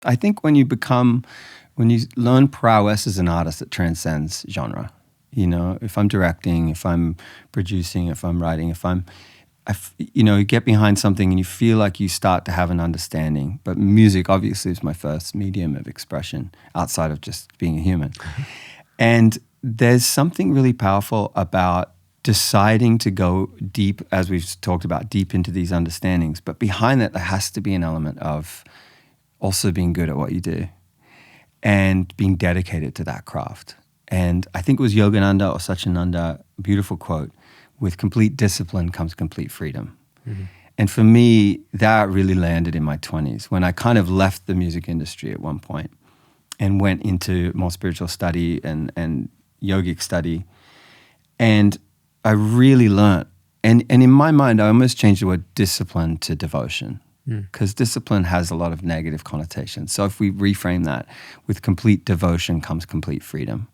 I think when you learn prowess as an artist, it transcends genre. You know, if I'm directing, if I'm producing, if I'm writing, you get behind something and you feel like you start to have an understanding. But music obviously is my first medium of expression outside of just being a human. And there's something really powerful about deciding to go deep, as we've talked about, deep into these understandings. But behind that, there has to be an element of also being good at what you do and being dedicated to that craft. And I think it was Yogananda or Satchidananda, beautiful quote, with complete discipline comes complete freedom. Mm-hmm. And for me, that really landed in my 20s when I kind of left the music industry at one point and went into more spiritual study and yogic study. And I really learned. And in my mind, I almost changed the word discipline to devotion, because discipline has a lot of negative connotations. So if we reframe that, with complete devotion comes complete freedom.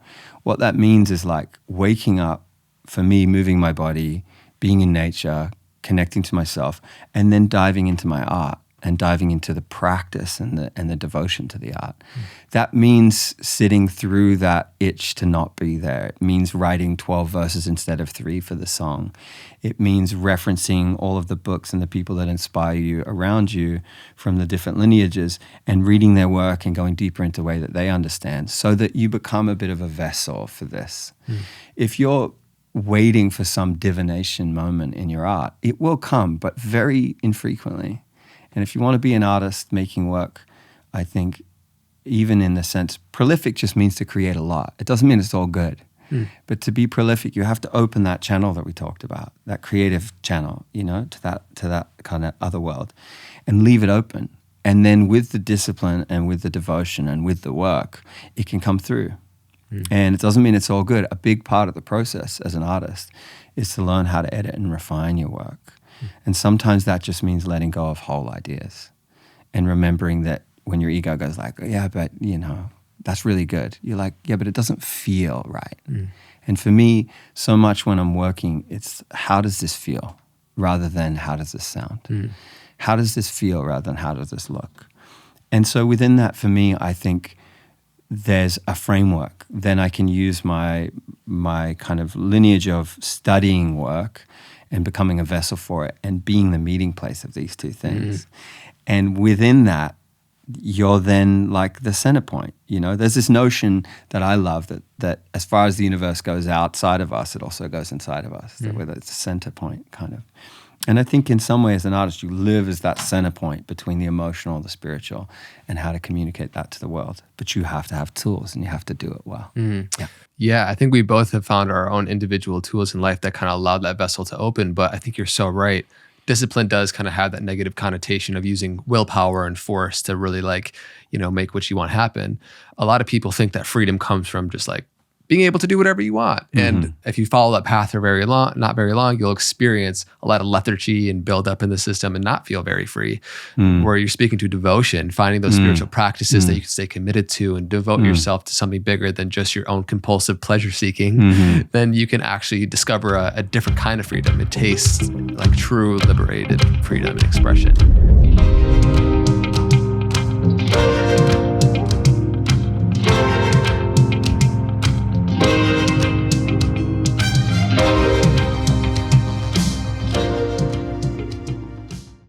What that means is like waking up, for me, moving my body, being in nature, connecting to myself, and then diving into my art and diving into the practice and the devotion to the art. That means sitting through that itch to not be there. It means writing 12 verses instead of 3 for the song. It means referencing all of the books and the people that inspire you around you from the different lineages and reading their work and going deeper into a way that they understand so that you become a bit of a vessel for this. If you're waiting for some divination moment in your art, it will come, but very infrequently. And if you want to be an artist making work, I think even in the sense, prolific just means to create a lot. It doesn't mean it's all good. But to be prolific, you have to open that channel that we talked about, that creative channel, to that kind of other world, and leave it open. And then with the discipline and with the devotion and with the work, it can come through. And it doesn't mean it's all good. A big part of the process as an artist is to learn how to edit and refine your work. And sometimes that just means letting go of whole ideas and remembering that when your ego goes like, yeah, but that's really good. You're like, yeah, but it doesn't feel right. And for me, so much when I'm working, it's how does this feel rather than how does this sound? How does this feel rather than how does this look? And so within that, for me, I think there's a framework. Then I can use my kind of lineage of studying work and becoming a vessel for it and being the meeting place of these two things. And within that, you're then like the center point. There's this notion that I love that as far as the universe goes outside of us, it also goes inside of us, that whether it's a center point kind of. And I think in some way as an artist, you live as that center point between the emotional, the spiritual, and how to communicate that to the world. But you have to have tools and you have to do it well. Yeah, I think we both have found our own individual tools in life that kind of allowed that vessel to open. But I think you're so right. Discipline does kind of have that negative connotation of using willpower and force to really make what you want happen. A lot of people think that freedom comes from just like being able to do whatever you want. And if you follow that path for not very long, you'll experience a lot of lethargy and build up in the system and not feel very free. Where you're speaking to devotion, finding those spiritual practices that you can stay committed to and devote yourself to something bigger than just your own compulsive pleasure seeking, then you can actually discover a different kind of freedom. It tastes like true liberated freedom and expression.